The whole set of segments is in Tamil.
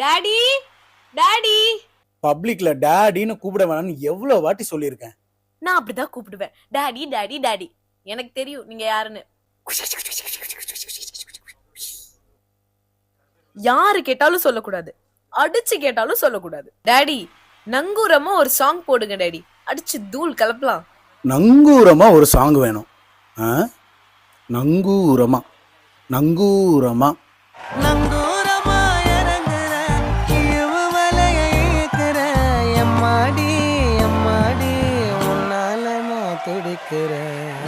Daddy daddy. பப்ளிக்ல டாடின்னு கூப்பிட வேணாம்னு எவ்வளவு வாட்டி சொல்லியிருக்கேன். நான் அப்படிதான் கூப்பிடுவேன், டாடி டாடி டாடி. எனக்கு தெரியும் நீங்க யாருன்னு. யாரு கேட்டாலும் சொல்லக்கூடாது, அடிச்சு கேட்டாலும் சொல்லக்கூடாது. டாடி நங்கூரமா ஒரு சாங் போடுங்க டாடி, அடிச்சு தூள் கலப்பலாம். நங்கூரமா ஒரு சாங் வேணும். நங்கூரமா நங்கூரமா நங்கூரமா இறங்குற வலைய இழுக்கிற எம்மாடி எம்மாடி உன்னால நான் துடிக்கிறேன்.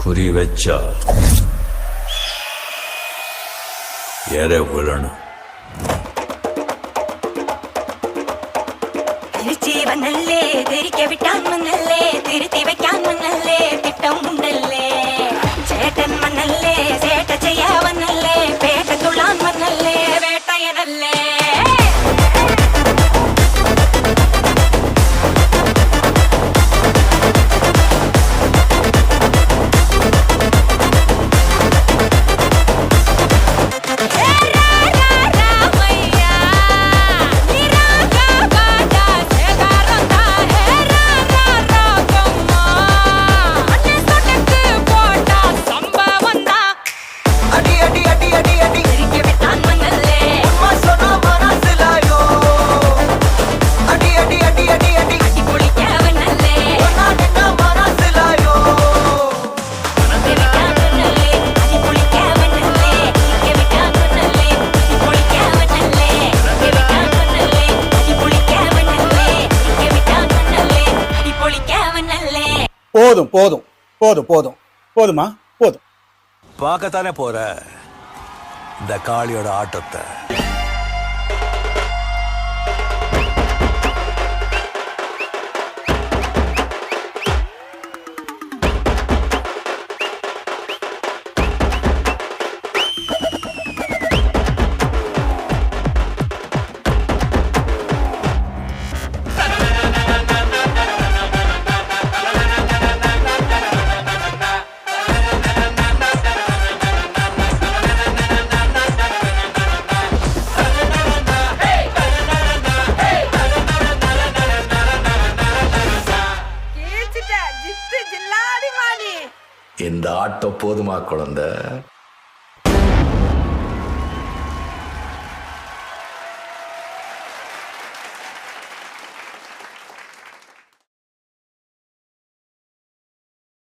குறி வச்சா எரை விழணும். திருச்சிவனல்லே தெரிக்க விட்டான் மண்ணல்லே திருத்தி வைக்கான் மண்ணல்லே திட்டம் உண்டல்லே சேட்டன் மண்ணல்லே சேட்ட செய்ய வண்ணல்லே பேட்ட துளான் மண்ணல்லே வேட்டையனல்லே. போதும் போதும் போதும் போதும் போதுமா போதும். பார்க்கத்தானே போற இந்த காளியோட ஆட்டத்தை. இந்த ஆட்டம் போதுமா குழந்தை?